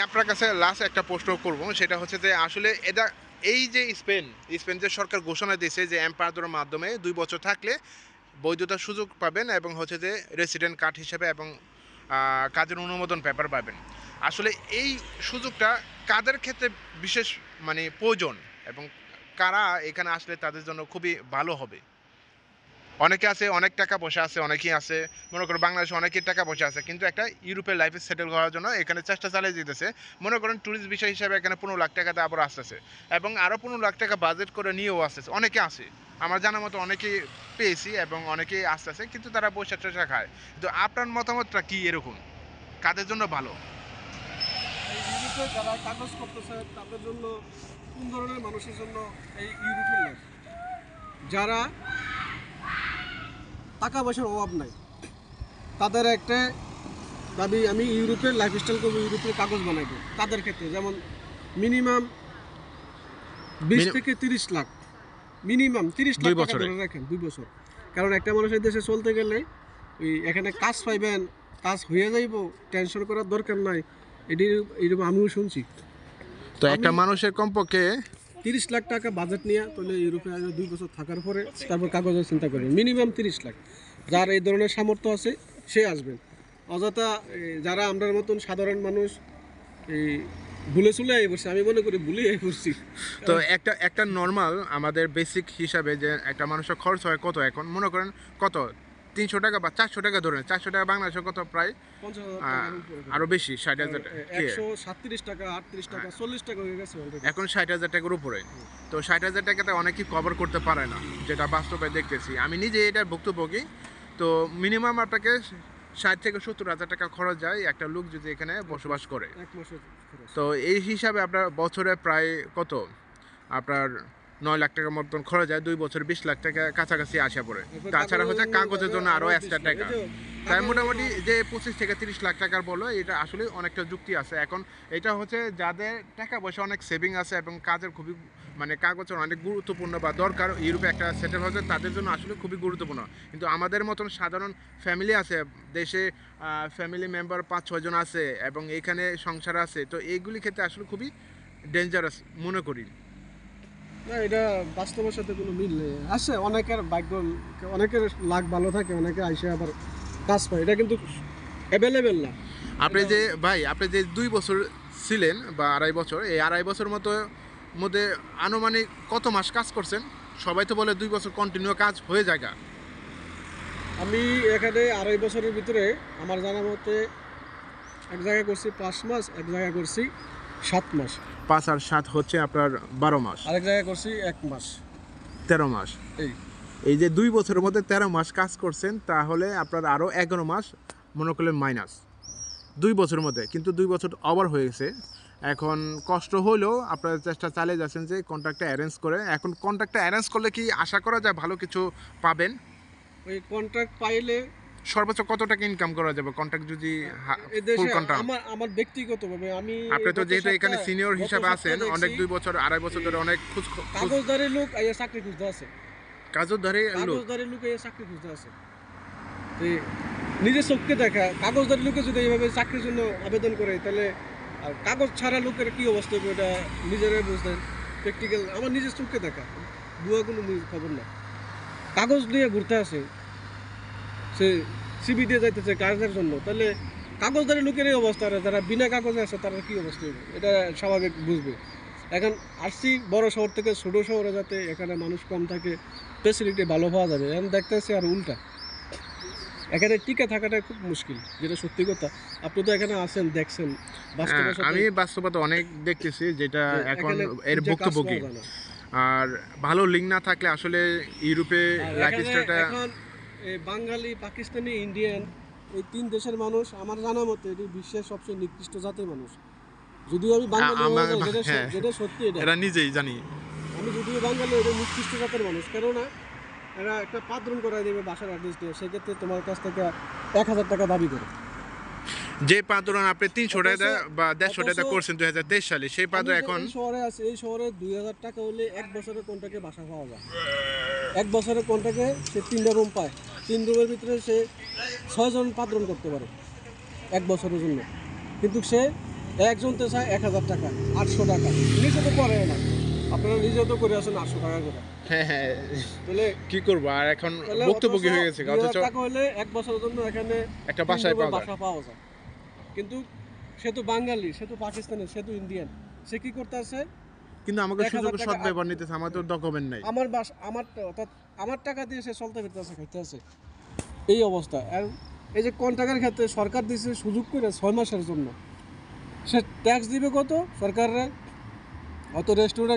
আপনার কাছে লাস্ট একটা প্রশ্ন করব, সেটা হচ্ছে যে আসলে এটা এই যে স্পেন যে সরকার ঘোষণা দিয়েছে যে এমপায়ারদের মাধ্যমে 2 বছর থাকলে বৈধতার সুযোগ পাবেন এবং হচ্ছে যে রেসিডেন্ট কার্ড হিসেবে এবং কাজের অনুমোদন পেপার পাবেন। আসলে এই সুযোগটা কাদের ক্ষেত্রে বিশেষ মানে প্রয়োজন এবং কারা এখানে আসলে তাদের জন্য খুবই ভালো হবে? অনেকে আছে, অনেক টাকা পয়সা আছে, অনেকেই আছে, মনে করো বাংলাদেশে অনেকের টাকা পয়সা আছে, কিন্তু একটা ইউরোপের লাইফে সেটেল করার জন্য এখানে চেষ্টা চালিয়ে যেতেছে। মনে করেন ট্যুরিস্ট বিষয় হিসাবে এখানে 15 লাখ টাকা দিয়ে আবার আসতেছে এবং আরও 15 লাখ টাকা বাজেট করে নিয়েও আসতেছে, অনেকে আছে। আমার জানার মতো অনেকেই পেয়েছি এবং অনেকেই আসতেছে, কিন্তু তারা পয়সা টয়সা খায়। কিন্তু আপনার মতামতটা কি এরকম? কাদের জন্য ভালো? এই ইউরোপে যারা কাগজ করতেছে তাদের জন্য কোন ধরনের মানুষের জন্য এই ইউরোপের লাইফ? যারা টাকা পয়সার অভাব নাই, তাদের একটা দাবি আমি ইউরোপের লাইফস্টাইল করবো, ইউরোপের কাগজ বানাইবো। তাদের ক্ষেত্রে যেমন মিনিমাম 20 থেকে 30 লাখ, মিনিমাম 30 লাখ 2 টাকা বছরে? ধরে রাখেন 2 বছর। কারণ একটা মানুষের দেশে চলতে গেলে ওই এখানে কাজ পাইবেন, কাজ হয়ে যাইব, টেনশন করার দরকার নাই। এটি এরকম আমিও শুনছি। তো একটা আমি মানুষের কমপক্ষে 30 লাখ টাকা বাজেট নিয়ে তাহলে ইউরোপে আগে 2 বছর থাকার পরে তারপর কাগজের চিন্তা করবেন। মিনিমাম 30 লাখ। যার এই ধরনের সামর্থ্য আছে সে আসবেন। অযথা যারা আমরার মতন সাধারণ মানুষ এই ভুলে চলে আই পড়ছি, আমি মনে করি ভুলে আই পড়ছি। তো একটা একটা নর্মাল আমাদের বেসিক হিসাবে যে একটা মানুষের খরচ হয় কত, এখন মনে করেন কত, 300 টাকা বা 400 টাকা ধরেন, 400 টাকা বাংলাদেশে কত প্রায় 50,000 টাকার উপরে। আরো বেশি, 60,000 টাকা। 137 টাকা, 38 টাকা, 40 টাকা হয়ে গেছে already। এখন 60,000 টাকার উপরে। তো 60,000 টাকাতে অনেকেই কভার করতে পারে না, যেটা বাস্তবে দেখতেছি, আমি নিজে এটার ভুক্তভোগী। তো মিনিমাম আপনাকে 60 থেকে 70,000 টাকা খরচ যায় একটা লোক যদি এখানে বসবাস করে। এক মাসের খরচ। তো এই হিসাবে আপনার বছরে প্রায় কত, আপনার 9 লাখ টাকার মতন খরচ যায়, 2 বছর 20 লাখ টাকা কাছাকাছি আসা পড়ে। এরপর তাছাড়া হচ্ছে কাগজের কাগজের জন্য আরও আরো এক্সট্রা বেশি। টাকা। এই যে তাই কাগজ মোটামুটি যে 25 থেকে 30 লাখ টাকার বলো, এটা আসলে অনেকটা যুক্তি আছে। এখন এটা হচ্ছে যাদের টাকা পয়সা অনেক সেভিং আছে এবং কাজের খুবই মানে কাগজের অনেক গুরুত্বপূর্ণ বা দরকার, ইউরোপে একটা সেটেল হচ্ছে তাদের জন্য আসলে খুবই গুরুত্বপূর্ণ। কিন্তু আমাদের মতন সাধারণ ফ্যামিলি আছে দেশে, ফ্যামিলি মেম্বার 5-6 জন আছে এবং এইখানে সংসার আছে, তো এইগুলি ক্ষেত্রে আসলে খুবই ডেঞ্জারাস মনে করি। না, এটা বাস্তবের সাথে কোনো মিল নেই। আসে অনেকের ভাগ্য, অনেকের লাক ভালো থাকে, অনেকে আইসে আবার কাজ পায়, এটা কিন্তু অ্যাভেলেবেল না। আপনি যে ভাই, আপনি যে 2 বছর ছিলেন বা 2.5 বছর, এই 2.5 বছর মধ্যে আনুমানিক কত মাস কাজ করছেন? সবাই তো বলে 2 বছর কন্টিনিউ কাজ হয়ে যায়। আমি এখানে 2.5 বছরের ভিতরে আমার জানা মতে এক জায়গায় করছি 5 মাস, এক জায়গায় করছি 7 মাস, 5 আর 7 হচ্ছে আপনার 12 মাস, আরেক জায়গায় করছি 1 মাস। 13 মাস। এই এই যে 2 বছরের মধ্যে 13 মাস কাজ করছেন, তাহলে আপনার আরও 11 মাস মনে করলেন মাইনাস 2 বছরের মধ্যে। কিন্তু 2 বছর ওভার হয়ে গেছে। এখন কষ্ট হলেও আপনারা চেষ্টা চালিয়ে যাচ্ছেন যে কন্ট্রাক্টটা অ্যারেঞ্জ করে। এখন কন্ট্রাক্টটা অ্যারেঞ্জ করলে কি আশা করা যায় ভালো কিছু পাবেন? ওই কন্ট্রাক্ট পাইলে সর্বোচ্চ কত টাকা ইনকাম করা যাবে কন্ট্রাক্ট যদি এই দেশে ফুল কন্ট্রাক্ট? আমার ব্যক্তিগতভাবে আমি আপনি তো গত যেহেতু এখানে সপ্তাহে- সিনিয়র গত হিসাবে সপ্তাহে আছেন, দেখছি অনেক 2 বছর 2.5 বছর ধরে অনেক কাগজদারি লোক আইয়া চাকরি খুঁজতে আছে, কাজও ধরে লোক। কাগজদারি লোক আইয়া চাকরি খুঁজতে আছে। এই নিজের চোখকে দেখা কাগজদারি লোকে যদি এইভাবে চাকরির জন্য আবেদন করে, তাহলে আর কাগজ ছাড়া লোকের কি অবস্থা হবে এটা নিজেরাই বুঝতেন। প্র্যাকটিক্যাল আমার নিজের চোখকে দেখা, দুয়া কোনো খবর না। কাগজ নিয়ে ঘুরতে আসে, সে সিবি দিয়ে যাইতেছে কাজের জন্য, তাহলে কাগজদারি লোকের এই অবস্থা, আর যারা বিনা কাগজে আছে তারা কি অবস্থা হবে এটা স্বাভাবিক বুঝবে। এখন আসছি বড় শহর থেকে ছোট শহরে, যাতে এখানে মানুষ কম থাকে, ফেসিলিটি ভালো পাওয়া যাবে। এখন দেখতেছি আর উল্টা, এখানে টিকে থাকাটা খুব মুশকিল, যেটা সত্যি কথা। আপনি তো এখানে আছেন, দেখছেন বাস্তবের সাথে আমি বাস্তবতা অনেক দেখতেছি, যেটা যে এখন এখানে এর যে কাজ ভুক্তভোগী। পাওয়া যায় না। আর ভালো লিঙ্ক না থাকলে আসলে ইউরোপে আর এখানে লাইফস্টাইলটা। এখন এই বাঙালি, পাকিস্তানি, ইন্ডিয়ান, এই 3 দেশের মানুষ আমার জানা মতে এটি বিশ্বের সবচেয়ে নিকৃষ্ট জাতের মানুষ। যদিও আমি বাঙালি হয়ে যাই, হ্যাঁ, যেটা সত্যি, এটা নিজেই জানি। আমি যদিও বাঙালি, এটা নিকৃষ্ট জাতের মানুষ। কেননা এরা একটা পাত্রন করাই দেবে বাসার অ্যাড্রেস দিয়ে, সেক্ষেত্রে তোমার কাছ থেকে 1,000 টাকা দাবি করে। যে পাদুরান আপনি 300 টাকা বা 150 টাকা অথচ করছেন 2023 সালে, সেই পাদু আমি যে এখন এই শহরে আছি, এই শহরে 2,000 টাকা হলে 1 বছরের কন্ট্রাক্টে বাসা পাওয়া যায়। 1 বছরের কন্ট্রাক্টে সে 3টা রুম পায়, 3 রুমের ভিতরে সে 6 জন পাত্রন করতে পারে 1 বছরের জন্য। কিন্তু সে একজন তো চায় 1,000 টাকা, 800 টাকা, নিজে তো করে না, আপনারা নিজেও তো করে আসেন 800 টাকা করে। হ্যাঁ হ্যাঁ, তাহলে কি করবো আর এখন তাহলে ভুক্তভোগী হয়ে গেছে, 2,000 অথচ টাকা হলে এক বছরের জন্য এখানে একটা 3 বাসায় রুমের পাওয়া যায়। বাসা পাওয়া যায়। কিন্তু সে তো বাঙালি, সে তো পাকিস্তানি, সে তো ইন্ডিয়ান, সে কি করতে আছে? কিন্তু আমাকে 1,000 সুযোগ টাকা সৎ ব্যবহার নিতেছে, আমার তো ডকুমেন্ট নাই। অর্থাৎ আমার টাকা দিয়ে সে চলতে ফিরতে আছে, খাইতে আছে, এই অবস্থা। আর এই যে কন্ট্রাক্টের ক্ষেত্রে সরকার দিয়েছে সুযোগ করে 6 মাসের জন্য, সে ট্যাক্স দিবে কত সরকাররা? অত রেস্টুরেন্ট